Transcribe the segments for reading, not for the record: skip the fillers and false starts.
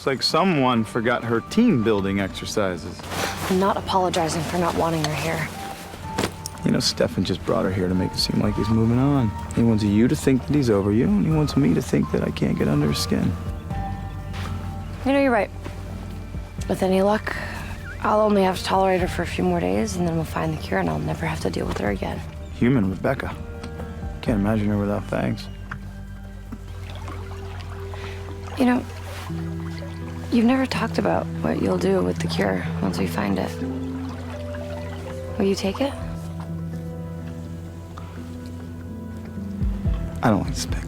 Looks like someone forgot her team-building exercises. I'm not apologizing for not wanting her here. You know, Stefan just brought her here to make it seem like he's moving on. He wants you to think that he's over you, and he wants me to think that I can't get under his skin. You know, you're right. With any luck, I'll only have to tolerate her for a few more days, and then we'll find the cure, and I'll never have to deal with her again. Human Rebecca. Can't imagine her without fangs. You know, you've never talked about what you'll do with the cure once we find it. Will you take it? I don't like to speculate.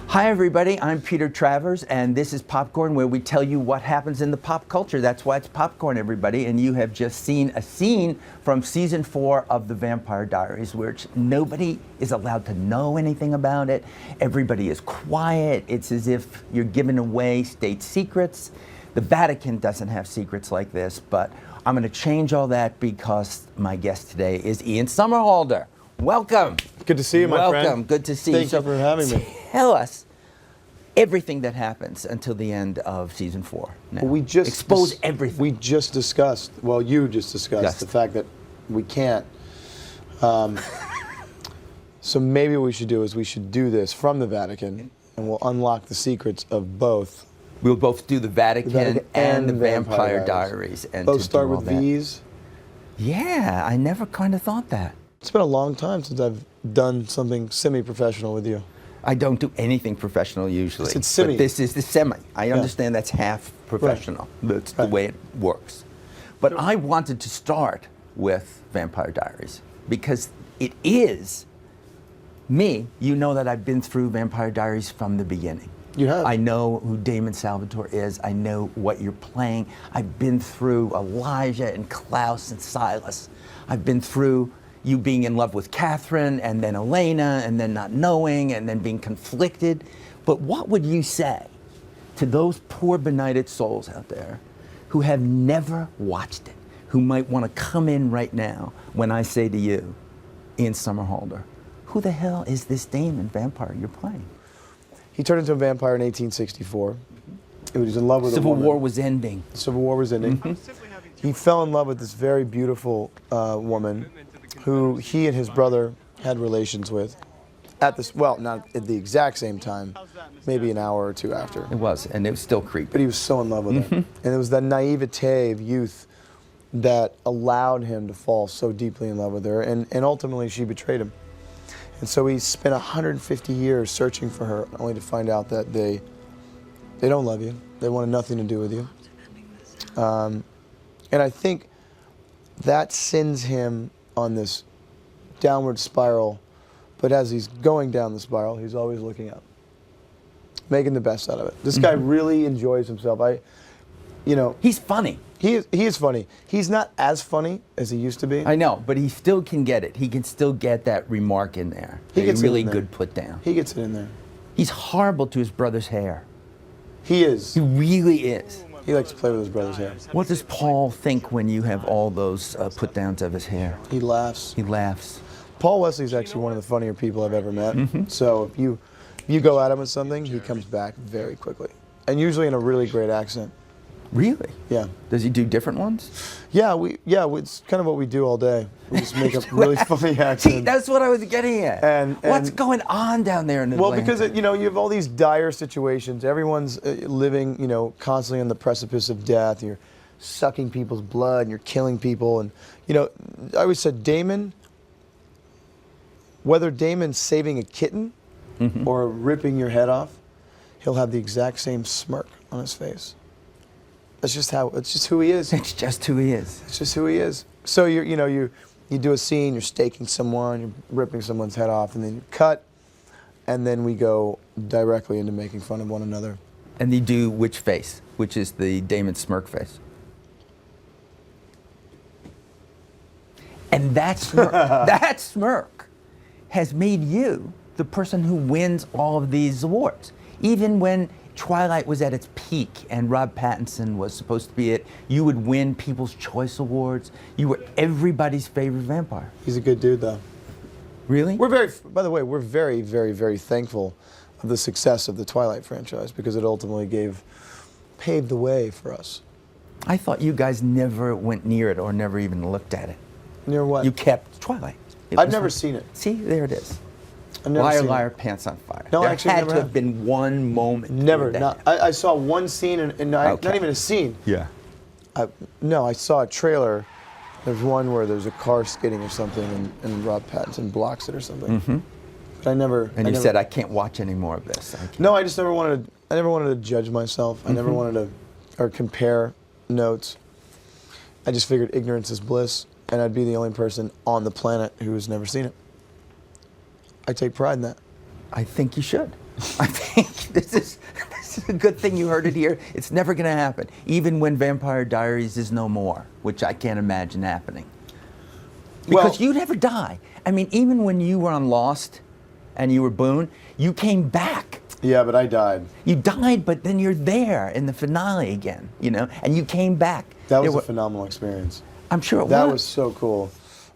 Hi everybody, I'm Peter Travers, and this is Popcorn, where we tell you what happens in the pop culture. That's why it's Popcorn, everybody, and you have just seen a scene from season 4 of The Vampire Diaries, which nobody is allowed to know anything about it. Everybody is quiet. It's as if you're giving away state secrets. The Vatican doesn't have secrets like this, but I'm going to change all that because my guest today is Ian Somerhalder. Welcome. Good to see you, my friend. Welcome. Good to see you. Thank you for having me. Tell us everything that happens until the end of season 4. Now, Well, we just expose everything. We just discussed. Well, you just discussed the fact that we can't. So maybe what we should do is we should do this from the Vatican, and we'll unlock the secrets of both. We'll both do the Vatican and the Vampire Diaries. And Both to start do all with that. V's. Yeah, I never kind of thought that. It's been a long time since I've done something semi-professional with you. I don't do anything professional usually. It's semi. But this is the semi. I understand that's half professional. That's the way it works. But I wanted to start with Vampire Diaries because it is me. You know that I've been through Vampire Diaries from the beginning. You have. I know who Damon Salvatore is. I know what you're playing. I've been through Elijah and Klaus and Silas. I've been through you being in love with Catherine, and then Elena, and then not knowing, and then being conflicted. But what would you say to those poor benighted souls out there who have never watched it, who might want to come in right now when I say to you, Ian Somerhalder, who the hell is this Damon vampire you're playing? He turned into a vampire in 1864. He was in love with a Civil woman. War was ending. The Civil War was ending. He fell in love with this very beautiful woman who he and his brother had relations with at this, well, not at the exact same time, maybe an hour or two after. It was, and it was still creepy. But he was so in love with her. And it was that naivete of youth that allowed him to fall so deeply in love with her, and ultimately she betrayed him. And so he spent 150 years searching for her, only to find out that they don't love you. They wanted nothing to do with you. And I think that sends him on this downward spiral, but as he's going down the spiral, he's always looking up, making the best out of it. This guy really enjoys himself. He's funny. He is funny. He's not as funny as he used to be. I know, but he still can get it. He can still get that remark in there. He gets really it in there. good put down. He gets it in there. He's horrible to his brother's hair. He is. He really is. He likes to play with his brother's hair. What does Paul think when you have all those put downs of his hair? He laughs. He laughs. Paul Wesley's actually one of the funnier people I've ever met. So if you go at him with something, he comes back very quickly, and usually in a really great accent. Really? Yeah. Does he do different ones? Yeah, it's kind of what we do all day. We just make up really funny accents. See, that's what I was getting at. And what's going on down there in Atlanta? Well, because you have all these dire situations. Everyone's living, constantly on the precipice of death. You're sucking people's blood, and you're killing people. And I always said Damon, whether Damon's saving a kitten or ripping your head off, he'll have the exact same smirk on his face. It's just who he is. It's just who he is. It's just who he is. So you do a scene, you're staking someone, you're ripping someone's head off, and then you cut, and then we go directly into making fun of one another. And you do which face? Which is the Damon smirk face? And that smirk, that smirk has made you the person who wins all of these awards. Even when Twilight was at its peak and Rob Pattinson was supposed to be it, you would win People's Choice Awards. You were everybody's favorite vampire. He's a good dude, though. Really? By the way, we're very, very, very thankful of the success of the Twilight franchise, because it ultimately gave paved the way for us. I thought you guys never went near it or never even looked at it. Near what? You kept Twilight. I've never seen it. See, there it is. I've never Liar, seen liar, it. pants on fire. No, there actually, had never to have have. been one moment. Never. where Not, that I saw one scene, and not even a scene. Yeah. No, I saw a trailer. There's one where there's a car skidding or something, and Rob Pattinson blocks it or something. Mm-hmm. But I never. And you said, I can't watch any more of this. No, I just never wanted. I never wanted to judge myself. I never wanted to, or compare notes. I just figured ignorance is bliss, and I'd be the only person on the planet who has never seen it. I take pride in that. I think you should. I think this is a good thing you heard it here. It's never going to happen, even when Vampire Diaries is no more, which I can't imagine happening. Because you never die. I mean, even when you were on Lost and you were Boone, you came back. Yeah, but I died. You died, but then you're there in the finale again, you know, and you came back. That was a phenomenal experience. I'm sure it was. That was so cool.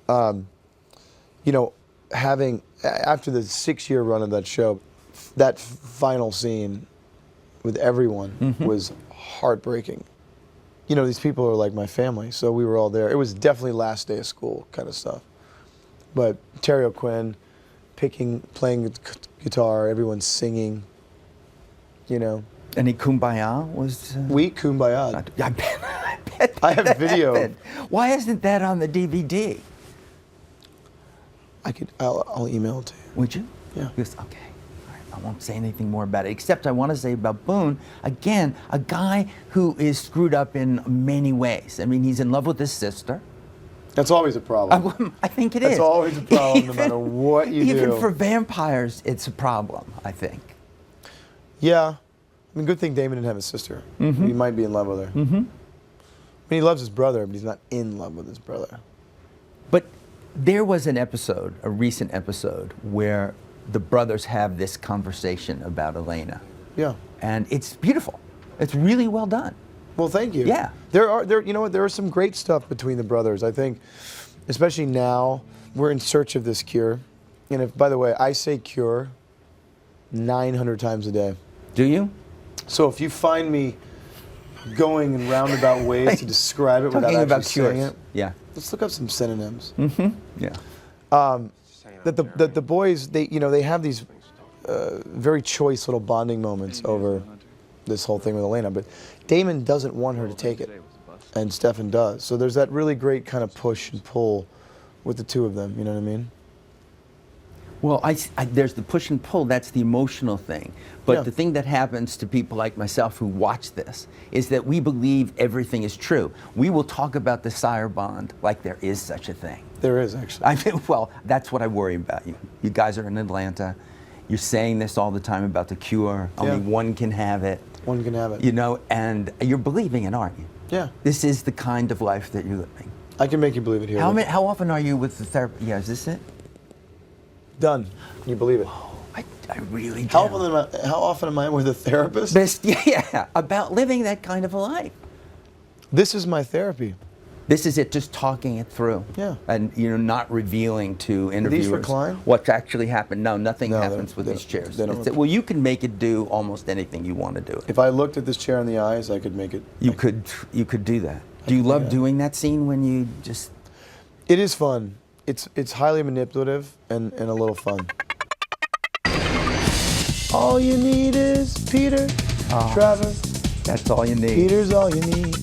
You know, after the 6-year run of that show, that final scene with everyone was heartbreaking. You know, these people are like my family, so we were all there. It was definitely last day of school kind of stuff. But Terry O'Quinn playing guitar, everyone's singing, you know. Any Kumbaya was... We Kumbaya. I bet I have video. happened. Why isn't that on the DVD? I'll email it to you. Would you? Yeah. Because, okay. All right. I won't say anything more about it, except I want to say about Boone, again, a guy who is screwed up in many ways. I mean, he's in love with his sister. That's always a problem. I think it is. That's always a problem, no matter what you do. Even for vampires, it's a problem, I think. Yeah. I mean, good thing Damon didn't have a sister. He might be in love with her. I mean, he loves his brother, but he's not in love with his brother. But there was an episode, a recent episode, where the brothers have this conversation about Elena. Yeah. And it's beautiful. It's really well done. Well, thank you. Yeah. You know what? There is some great stuff between the brothers. I think, especially now, we're in search of this cure. And if, by the way, I say cure 900 times a day. Do you? So if you find me going in roundabout ways to describe it without actually saying it, Yeah. let's look up some synonyms. Yeah. That the boys, they have these very choice little bonding moments over this whole thing with Elena, but Damon doesn't want her to take it, and Stefan does. So there's that really great kind of push and pull with the two of them. You know what I mean? Well, there's the push and pull, that's the emotional thing. But Yeah. the thing that happens to people like myself who watch this is that we believe everything is true. We will talk about the sire bond like there is such a thing. There is, actually. I mean, well, that's what I worry about you. You guys are in Atlanta. You're saying this all the time about the cure. Only one can have it. One can have it. You know, and you're believing it, aren't you? Yeah. This is the kind of life that you're living. I can make you believe it here. How often are you with the therapist? Yeah, is this it? Done. You believe it. I really do. How often am I with a therapist? Yeah, about living that kind of a life. This is my therapy. This is it, just talking it through. Yeah. And not revealing to interviewers recline? what's actually happened. No, nothing No, happens with they- these chairs. they don't It's well, you can make it do almost anything you want to do. If I looked at this chair in the eyes, I could make it. You could do that. Do you love doing that scene when you just... It is fun. It's highly manipulative and a little fun. All you need is Peter, Trevor. That's all you need. Peter's all you need.